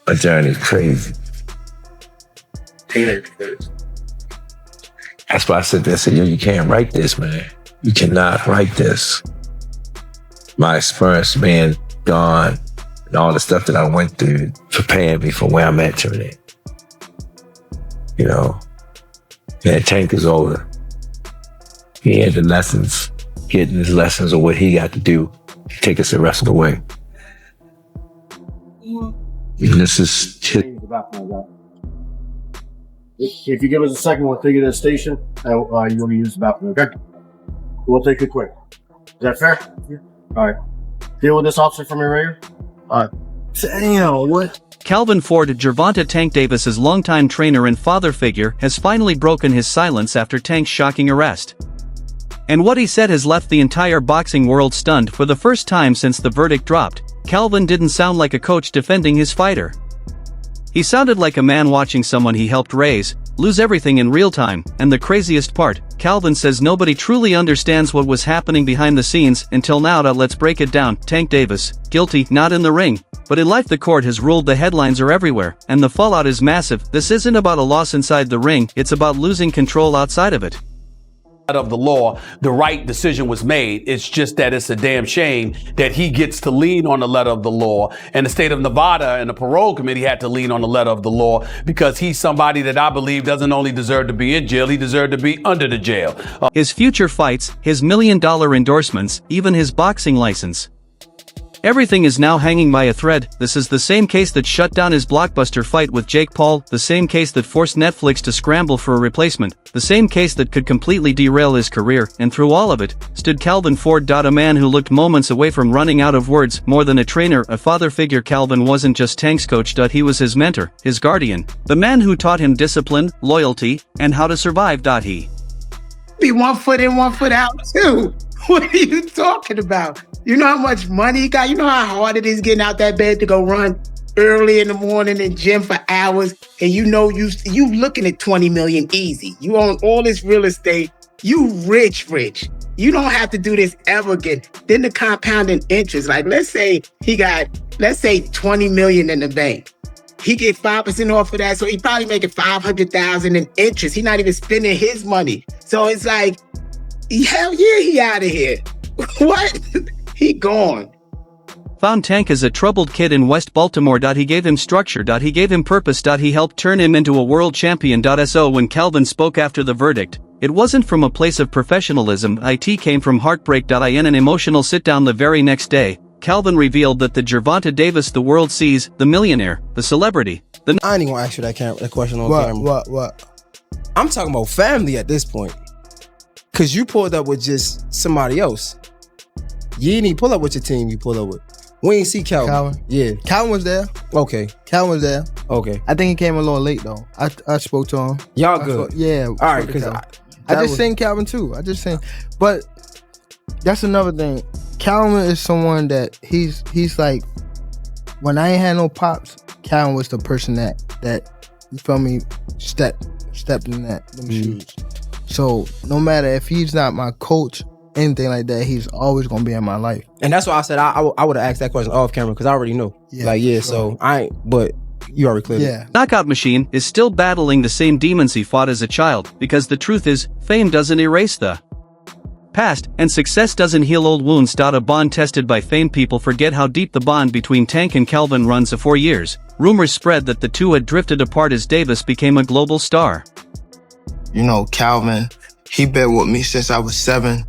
My journey's crazy. That's why I said this. Yo, you can't write this, man. You cannot write this. My experience being gone and all the stuff that I went through preparing me for where I'm at today. You know, that Tank is older. He had the lessons, getting his lessons of what he got to do to take us the rest of the way. And this is If you give us a second, we'll take you to the station. You want to use the bathroom, okay? We'll take it quick. Is that fair? Yeah. All right. Deal with this officer from your rear. All right. Damn, what? Calvin Ford, Gervonta Tank Davis's longtime trainer and father figure, has finally broken his silence after Tank's shocking arrest. And what he said has left the entire boxing world stunned. For the first time since the verdict dropped, Calvin didn't sound like a coach defending his fighter. He sounded like a man watching someone he helped raise lose everything in real time, and the craziest part, Calvin says nobody truly understands what was happening behind the scenes until now. Let's break it down. Tank Davis, guilty, not in the ring, but in life. The court has ruled. The headlines are everywhere, and the fallout is massive. This isn't about a loss inside the ring, it's about losing control outside of it. Of the law, the right decision was made. It's just that it's a damn shame that he gets to lean on the letter of the law, and the state of Nevada and the parole committee had to lean on the letter of the law because he's somebody that I believe doesn't only deserve to be in jail, he deserved to be under the jail. His future fights, his $1 million endorsements, even his boxing license. Everything is now hanging by a thread. This is the same case that shut down his blockbuster fight with Jake Paul, the same case that forced Netflix to scramble for a replacement, the same case that could completely derail his career, and through all of it, stood Calvin Ford. A man who looked moments away from running out of words. More than a trainer, a father figure, Calvin wasn't just Tank's coach. He was his mentor, his guardian, the man who taught him discipline, loyalty, and how to survive. He be 1 foot in, 1 foot out too. What are you talking about? You know how much money he got? You know how hard it is getting out that bed to go run early in the morning in gym for hours? And you know you looking at 20 million easy. You own all this real estate. You rich. You don't have to do this ever again. Then the compounding interest, like let's say 20 million in the bank. He get 5% off of that, so he probably making 500,000 in interest. He not even spending his money. So it's like, hell yeah, he out of here. What? He gone. Found Tank as a troubled kid in West Baltimore. He gave him structure. He gave him purpose. He helped turn him into a world champion. So when Calvin spoke after the verdict, it wasn't from a place of professionalism. It came from heartbreak. In an emotional sit-down the very next day, Calvin revealed that the Gervonta Davis the world sees, the millionaire, the celebrity, I ain't even gonna ask you that question on camera. What? I'm talking about family at this point. Cause you pulled up with just somebody else. You didn't even pull up with your team. You pulled up with. We ain't see Calvin. Yeah, Calvin was there. Okay. Calvin was there. Okay. I think he came a little late though. I spoke to him. Y'all good? Yeah. All right. Cause I just seen Calvin too. But that's another thing. Calvin is someone that he's like, when I ain't had no pops, Calvin was the person that you feel me stepped in them shoes. So no matter if he's not my coach, anything like that, he's always gonna be in my life. And that's why I said I would have asked that question off camera because I already know. Yeah, so I ain't. But you already cleared it. Knockout Machine is still battling the same demons he fought as a child, because the truth is, fame doesn't erase the past, and success doesn't heal old wounds. A bond tested by fame. People forget how deep the bond between Tank and Calvin runs. For 4 years, rumors spread that the two had drifted apart as Davis became a global star. You know, Calvin, he been with me since I was 7.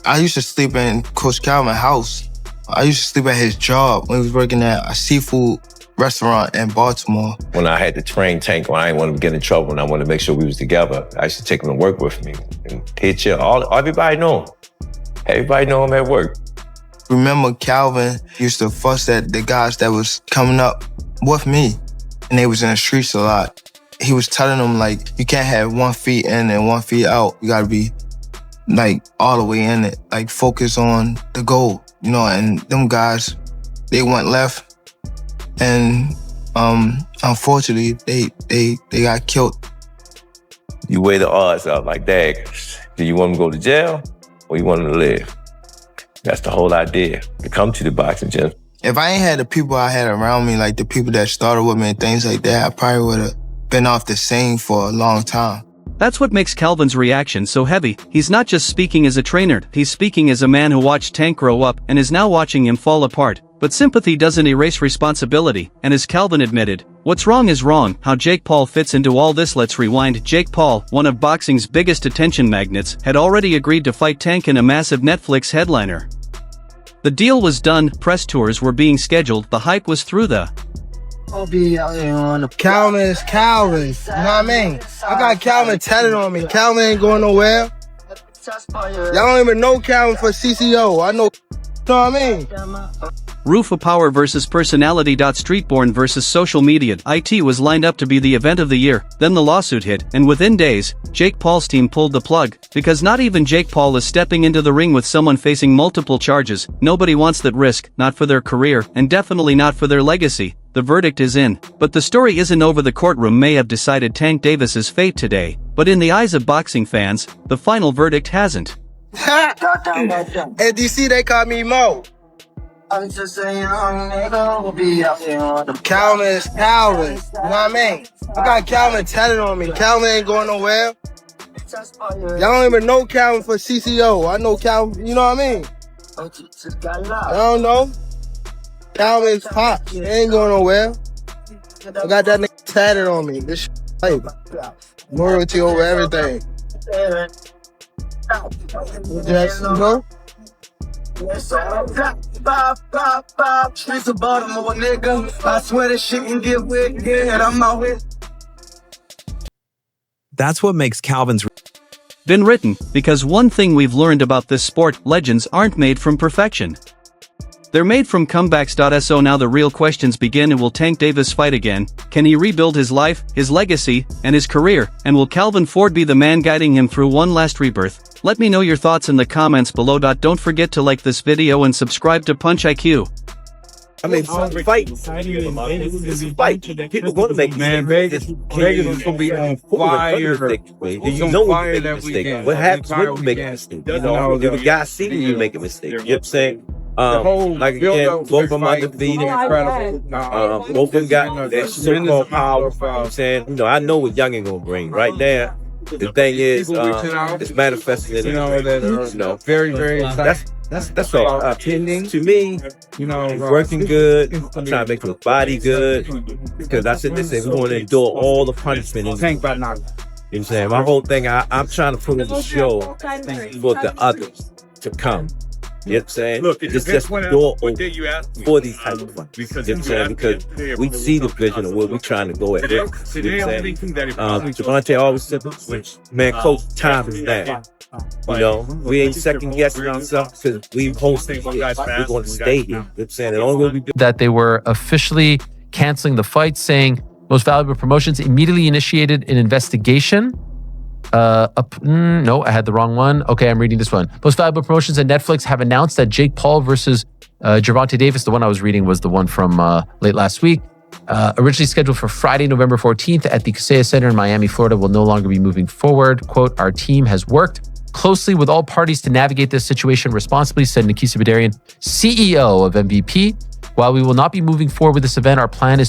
I used to sleep in Coach Calvin's house. I used to sleep at his job when he was working at a seafood restaurant in Baltimore. When I had to train Tank, when I didn't want him to get in trouble and I wanted to make sure we was together, I used to take him to work with me. And he'd chill. Everybody know him. Everybody know him at work. Remember, Calvin used to fuss at the guys that was coming up with me, and they was in the streets a lot. He was telling them, like, you can't have 1 feet in and 1 feet out. You gotta be, like, all the way in it. Like, focus on the goal, you know? And them guys, they went left. And unfortunately, they got killed. You weigh the odds out like that. Do you want him to go to jail or you want him to live? That's the whole idea, to come to the boxing gym If I ain't had the people I had around me, like the people that started with me and things like that, I probably would have been off the scene for a long time. That's what makes Calvin's reaction so heavy. He's not just speaking as a trainer, he's speaking as a man who watched Tank grow up and is now watching him fall apart. But sympathy doesn't erase responsibility, and as Calvin admitted, what's wrong is wrong. How Jake Paul fits into all this? Let's rewind. Jake Paul, one of boxing's biggest attention magnets, had already agreed to fight Tank in a massive Netflix headliner. The deal was done, press tours were being scheduled, the hype was through the I'll be out here on the Calvin. You know what I mean? I got Calvin tatted on me. Calvin ain't going nowhere. Y'all don't even know Calvin for CCO. I know, you know what I mean? Roof of Power versus Personality. Streetborn versus Social Media. IT was lined up to be the event of the year, then the lawsuit hit, and within days, Jake Paul's team pulled the plug, because not even Jake Paul is stepping into the ring with someone facing multiple charges. Nobody wants that risk, not for their career, and definitely not for their legacy. The verdict is in, but the story isn't over. The courtroom may have decided Tank Davis's fate today, but in the eyes of boxing fans, the final verdict hasn't. At DC, they call me Mo. I'm just saying, I'll be out here on the Calvin. You know what I mean? I got Calvin tatted on me. Calvin ain't going nowhere. Y'all don't even know Calvin for CCO. I know Calvin, you know what I mean? I don't know. Calvin's hot. He ain't going nowhere. I got that nigga tatted on me. This shit, like, loyalty over everything. Yes, you know? Streets the bottom of a nigga. I swear this shit can get wicked, and I'm out here. That's what makes Calvin's Been written, because one thing we've learned about this sport, legends aren't made from perfection. They're made from comebacks. So now the real questions begin. And will Tank Davis fight again? Can he rebuild his life, his legacy, and his career? And will Calvin Ford be the man guiding him through one last rebirth? Let me know your thoughts in the comments below. Don't forget to like this video and subscribe to Punch IQ. I mean, fight. It's a fight. People going to make Vegas is going to be on fire. You know when you make a mistake. What happens when you make a mistake? You know, if a guy sees you make a mistake, you know what I'm saying? Like again, both of them undefeated. Both of them got that so-called power. You know what I'm saying? You know, I know what Youngin gonna bring. Right now, the thing is, it's manifesting in very, very. That's all. To me, you know, he's working good. I'm trying to make his body good because I said this: we want to endure all the punishment. You know what I'm saying? My whole thing, I'm trying to put in the show for the others to come. You know what I'm saying? Look, it's just door open for these type of fights. You know what I'm saying? Because we see the vision of where we're trying to go at. You know what I'm saying? Gervonta always said, man, coach, time is now. You know, we ain't second guessing ourselves because we've hosted here. We're going to stay here. You know what I'm saying? The only way we do that they were officially canceling the fight, saying Most Valuable Promotions immediately initiated an investigation. No, I had the wrong one. Okay, I'm reading this one. Most Valuable Promotions and Netflix have announced that Jake Paul versus Gervonta Davis, the one I was reading was the one from late last week, originally scheduled for Friday, November 14th at the Kaseya Center in Miami, Florida, will no longer be moving forward. Quote, our team has worked closely with all parties to navigate this situation responsibly, said Nikisa Badarian, CEO of MVP. While we will not be moving forward with this event, our plan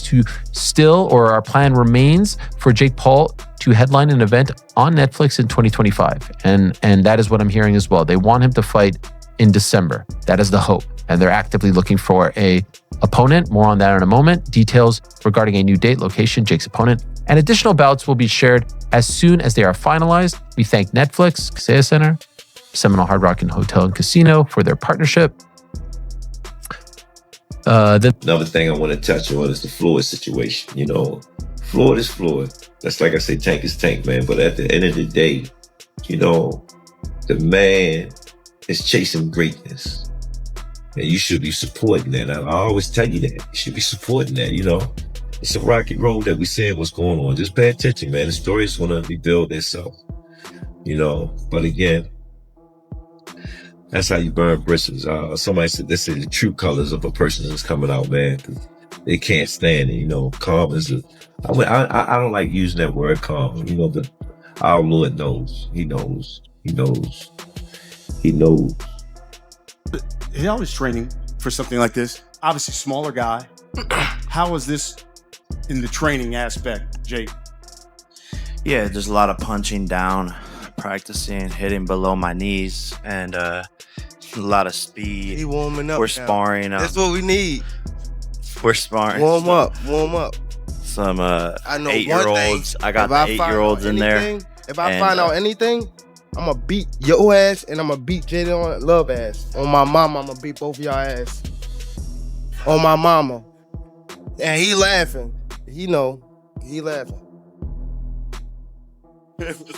remains for Jake Paul to headline an event on Netflix in 2025. And that is what I'm hearing as well. They want him to fight in December. That is the hope. And they're actively looking for a opponent. More on that in a moment. Details regarding a new date, location, Jake's opponent, and additional bouts will be shared as soon as they are finalized. We thank Netflix, Kaseya Center, Seminole Hard Rock and Hotel and Casino for their partnership. Another thing I want to touch on is the Floyd situation. You know, Floyd is Floyd. That's like I say, Tank is Tank, man. But at the end of the day, you know, the man is chasing greatness. And you should be supporting that. I always tell you that. You should be supporting that, you know. It's a rocky road that we said what's going on. Just pay attention, man. The story is going to rebuild itself, you know. But again, that's how you burn bridges. Somebody said this is the true colors of a person that's coming out, man. They can't stand it, you know. Calm is I don't like using that word calm, you know, but our Lord knows. He knows. He knows. He knows. He's always training for something like this. obviously smaller guy. How is this in the training aspect, Jake? Yeah, there's a lot of punching down, practicing, hitting below my knees, and a lot of speed. He warming up. We're now. sparring. That's what we need. We're sparring. Warm up. Some I know 8-year-olds. I got the 8-year-olds in there. If I find out anything, I'm gonna beat your ass and I'm gonna beat Jaden Love ass. On my mama, I'm gonna beat both of y'all ass. On my mama. And he laughing. He know. He laughing.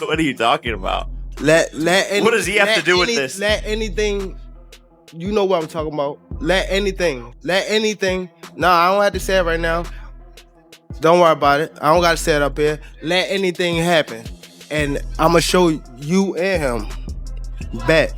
What are you talking about? What does he have to do with this? Let anything, you know what I'm talking about. Let anything. Nah, I don't have to say it right now. Don't worry about it. I don't gotta say it up here. Let anything happen. And I'ma show you and him. Bet.